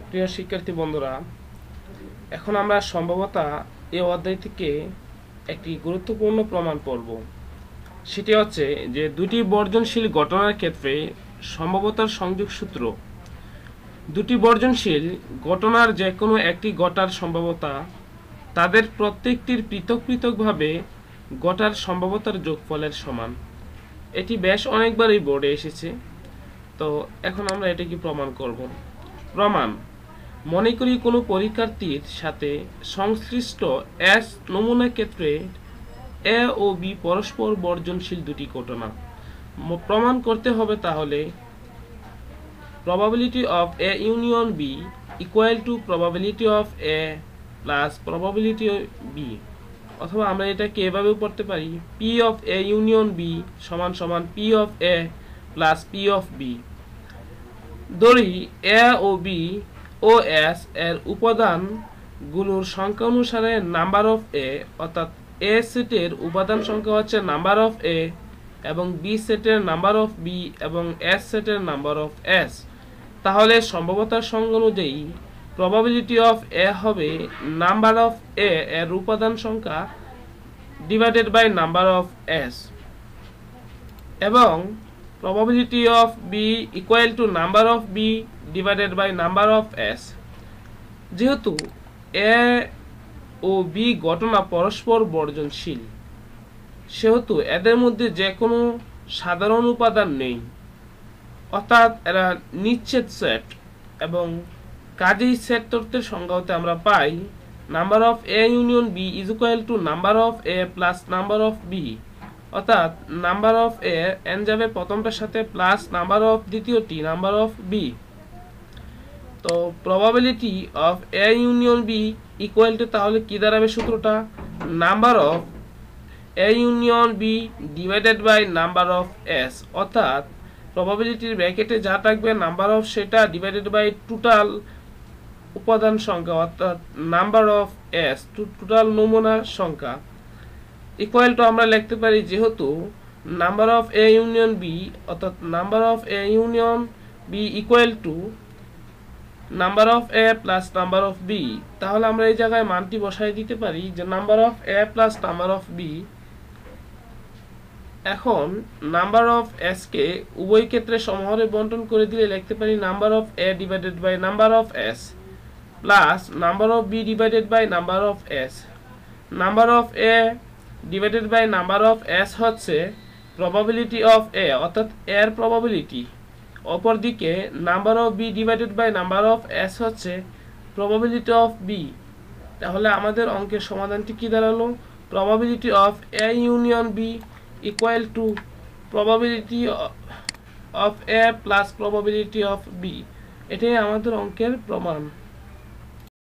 প্রিয় শিক্ষার্থী বন্ধুরা, এখন আমরা সম্ভবতা এই অধ্যায় থেকে একটি গুরুত্বপূর্ণ প্রমাণ পড়ব। সেটি হচ্ছে যে দুটি বর্জনশীল ঘটনার ক্ষেত্রে সম্ভবতার সংযোগ সূত্র। দুটি বর্জনশীল ঘটনার যে কোনো একটি ঘটার সম্ভাব্যতা তাদের প্রত্যেকটির পৃথক পৃথকভাবে ঘটার সম্ভাব্যতার যোগফলের সমান। এটি বেশ অনেকবারই বোর্ডে এসেছে, তো এখন আমরা এটাকে প্রমাণ করব। প্রমাণ: মনে করি কোনো পরীক্ষার্থীর সাথে সংশ্লিষ্ট এস নমুনা ক্ষেত্রে এ ও বি পরস্পর বর্জনশীল দুটি ঘটনা। প্রমাণ করতে হবে তাহলে probability of A union B equal to probability of A plus probability of B, অথবা আমরা এটাকে এভাবেও পড়তে পারি P of A union B সমান সমান P of A plus P of B। ধরি A O B O S এর উপাদানগুলোর সংখ্যা অনুসারে নাম্বার অফ A, অর্থাৎ A সেটের উপাদান সংখ্যা হচ্ছে নাম্বার অফ A এবং B সেটের নাম্বার অফ B এবং S সেটের নাম্বার অফ S। তাহলে সম্ভাব্যতার সংজ্ঞা অনুযায়ী probability of A হবে নাম্বার অফ A এর উপাদান সংখ্যা divided by number of S, এবং probability of B equal to number of B divided by number of S। যেহেতু A ও B ঘটনা পরস্পর বর্জনশীল, সেহেতু এদের মধ্যে যে কোনো সাধারণ উপাদান নেই, অর্থাৎ এরা নিশ্চিত সেট, এবং কাজেই সেট তত্ত্বের সংজ্ঞা হতে আমরা পাই number of A union B is equal to number of A plus number of B, অর্থাৎ নাম্বার অফ A n যাবে প্রথমটার সাথে প্লাস নাম্বার অফ দ্বিতীয়টি নাম্বার অফ B। তো probability of A union B equal to তাহলে কি দাঁড়াবে সূত্রটা? Number of A union B divided by number of S, অর্থাৎ প্রবাবিলিটির ব্র্যাকেটে যা থাকবে নাম্বার অফ সেটা ডিভাইডেড বাই টোটাল উপাদান সংখ্যা, অর্থাৎ নাম্বার অফ S টোটাল নমুনার সংখ্যা, ইকুয়াল টু আমরা লিখতে পারি যেহেতু number of A union B, অর্থাৎ number of A union B equal to number of A plus number of B, তাহলে আমরা এই জায়গায় মানটি বসাই দিতে পারি যে number of A plus number of B। এখন নাম্বার অফ S কে উভয় ক্ষেত্রে সমহরে বন্টন করে দিলে লিখতে পারি number of A divided by number of S plus number of B divided by number of S। Number of A divided by number of S হচ্ছে প্রবাবিলিটি অফ A, অর্থাৎ এর প্রবাবিলিটি। অপরদিকে number of B divided by number of S হচ্ছে probability of B। তাহলে আমাদের অঙ্কের সমাধানটি কি দাঁড়ালো? Probability of A union B equal to probability of A plus probability of B। এটাই আমাদের অঙ্কের প্রমাণ।